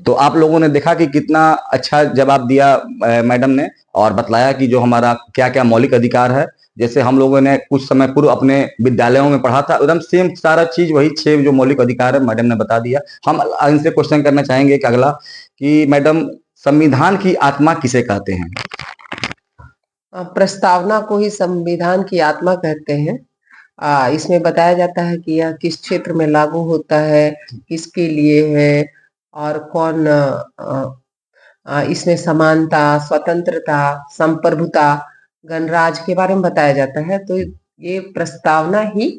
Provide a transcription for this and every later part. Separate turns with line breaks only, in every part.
तो आप लोगों ने देखा कि कितना अच्छा जवाब दिया मैडम ने, और बतलाया कि जो हमारा क्या क्या मौलिक अधिकार है। जैसे हम लोगों ने कुछ समय पूर्व अपने विद्यालयों में पढ़ा था, एकदम सेम सारा चीज वही 6 जो मौलिक अधिकार है मैडम ने बता दिया। हम इनसे क्वेश्चन करना चाहेंगे कि अगला, कि मैडम, संविधान की आत्मा किसे कहते हैं?
प्रस्तावना को ही संविधान की आत्मा कहते हैं। इसमें बताया जाता है कि यह किस क्षेत्र में लागू होता है, किसके लिए है, और कौन इसमें समानता, स्वतंत्रता, संप्रभुता, गणराज्य के बारे में बताया जाता है। तो ये प्रस्तावना ही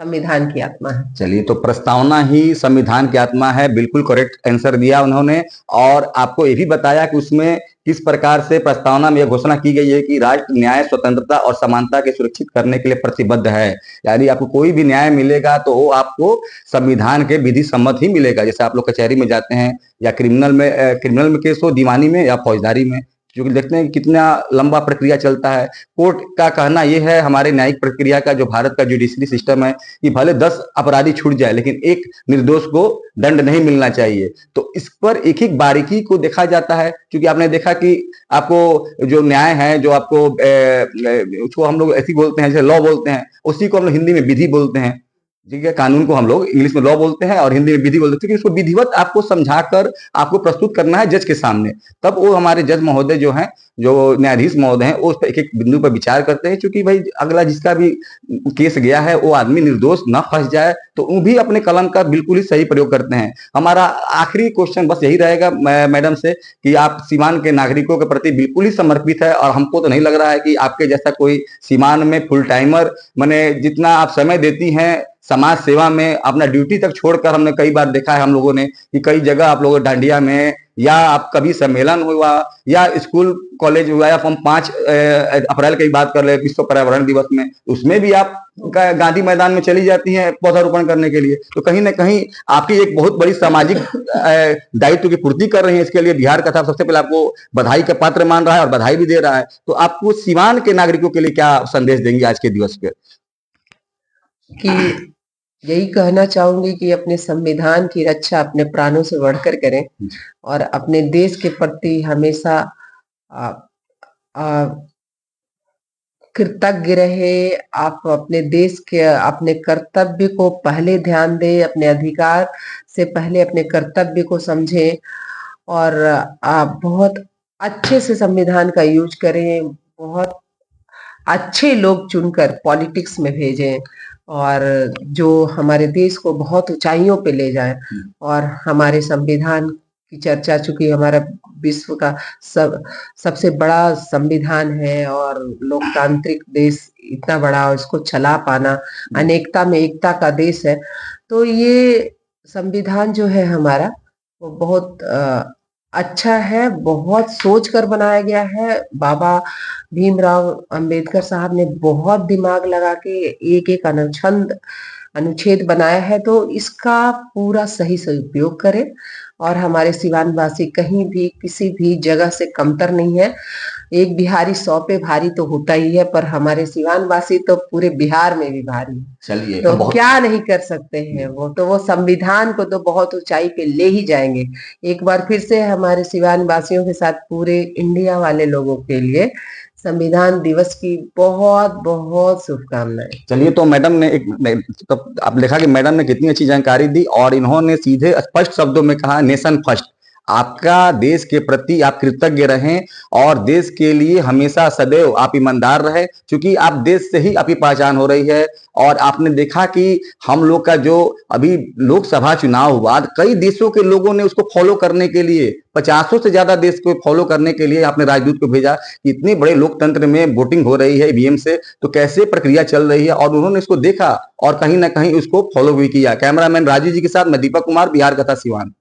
संविधान की आत्मा है।
चलिए, तो प्रस्तावना ही संविधान की आत्मा है, बिल्कुल करेक्ट आंसर दिया उन्होंने। और आपको ये भी बताया कि उसमें किस प्रकार से प्रस्तावना में यह घोषणा की गई है कि राष्ट्र न्याय, स्वतंत्रता और समानता के सुरक्षित करने के लिए प्रतिबद्ध है। यानी आपको कोई भी न्याय मिलेगा तो वो आपको संविधान के विधि सम्मत ही मिलेगा। जैसे आप लोग कचहरी में जाते हैं, या क्रिमिनल में केस हो, दीवानी में या फौजदारी में, क्योंकि देखते हैं कि कितना लंबा प्रक्रिया चलता है। कोर्ट का कहना यह है, हमारे न्यायिक प्रक्रिया का जो भारत का जुडिशरी सिस्टम है, कि भले 10 अपराधी छूट जाए लेकिन एक निर्दोष को दंड नहीं मिलना चाहिए। तो इस पर एक एक बारीकी को देखा जाता है, क्योंकि आपने देखा कि आपको जो न्याय है, जो आपको उसको हम लोग ऐसी बोलते हैं, जैसे लॉ बोलते हैं, उसी को हम लोग हिंदी में विधि बोलते हैं। ठीक है, कानून को हम लोग इंग्लिश में लॉ बोलते हैं और हिंदी में विधि बोलते हैं, क्योंकि उसको विधिवत आपको समझाकर आपको प्रस्तुत करना है जज के सामने। तब वो हमारे जज महोदय जो हैं, जो न्यायाधीश महोदय हैं, वो उस पर एक एक बिंदु पर विचार करते हैं, क्योंकि भाई अगला जिसका भी केस गया है वो आदमी निर्दोष न फंस जाए, तो वो भी अपने कलम का बिल्कुल ही सही प्रयोग करते हैं। हमारा आखिरी क्वेश्चन बस यही रहेगा मैडम से, कि आप सीमान के नागरिकों के प्रति बिल्कुल ही समर्पित है, और हमको तो नहीं लग रहा है कि आपके जैसा कोई सीमान में फुल टाइमर, मैंने जितना आप समय देती हैं समाज सेवा में, अपना ड्यूटी तक छोड़कर, हमने कई बार देखा है हम लोगों ने कि कई जगह आप लोगों डांडिया में, या आप कभी सम्मेलन हुआ, या स्कूल कॉलेज हुआ, या हम 5 अप्रैल की बात कर ले, विश्व पर्यावरण दिवस में, उसमें भी आप गांधी मैदान में चली जाती हैं पौधारोपण करने के लिए। तो कहीं ना कहीं आपकी एक बहुत बड़ी सामाजिक दायित्व की पूर्ति कर रही है। इसके लिए बिहार का था सबसे पहले आपको बधाई का पात्र मान रहा है और बधाई भी दे रहा है। तो आपको सीवान के नागरिकों के लिए क्या संदेश देंगे आज के दिवस पे?
कि यही कहना चाहूंगी कि अपने संविधान की रक्षा अपने प्राणों से बढ़कर करें, और अपने देश के प्रति हमेशा आ, आ, कृतज्ञ रहे। आप अपने देश के अपने कर्तव्य को पहले ध्यान दें, अपने अधिकार से पहले अपने कर्तव्य को समझें, और आप बहुत अच्छे से संविधान का यूज करें। बहुत अच्छे लोग चुनकर पॉलिटिक्स में भेजें, और जो हमारे देश को बहुत ऊंचाइयों पे ले जाए। और हमारे संविधान की चर्चा, चूंकि हमारा विश्व का सबसे बड़ा संविधान है, और लोकतांत्रिक देश इतना बड़ा, और इसको चला पाना, अनेकता में एकता का देश है। तो ये संविधान जो है हमारा, वो बहुत अच्छा है, बहुत सोच कर बनाया गया है। बाबा भीमराव अंबेडकर साहब ने बहुत दिमाग लगा के एक एक अनुच्छेद बनाया है। तो इसका पूरा सही से उपयोग करें, और हमारे सिवान वासी कहीं भी किसी भी जगह से कमतर नहीं है। एक बिहारी 100 पे भारी तो होता ही है, पर हमारे सिवान वासी तो पूरे बिहार में भी भारी है।
चलिए,
तो क्या नहीं कर सकते हैं वो, तो वो संविधान को तो बहुत ऊंचाई पे ले ही जाएंगे। एक बार फिर से हमारे सिवान वासियों के साथ पूरे इंडिया वाले लोगों के लिए संविधान दिवस की बहुत बहुत शुभकामनाएं।
चलिए, तो मैडम ने तो आप देखा कि मैडम ने कितनी अच्छी जानकारी दी, और इन्होंने सीधे स्पष्ट शब्दों में कहा, नेशन फर्स्ट। आपका देश के प्रति आप कृतज्ञ रहें, और देश के लिए हमेशा सदैव आप ईमानदार रहे, क्योंकि आप देश से ही आपकी पहचान हो रही है। और आपने देखा कि हम लोग का जो अभी लोकसभा चुनाव हुआ, कई देशों के लोगों ने उसको फॉलो करने के लिए, 50 से ज्यादा देश को फॉलो करने के लिए आपने राजदूत को भेजा। इतनी बड़े लोकतंत्र में वोटिंग हो रही है ईवीएम से, तो कैसे प्रक्रिया चल रही है, और उन्होंने इसको देखा और कहीं ना कहीं उसको फॉलो भी किया। कैमरामैन राजू जी के साथ मैं दीपक कुमार, बिहार कथा सिवान।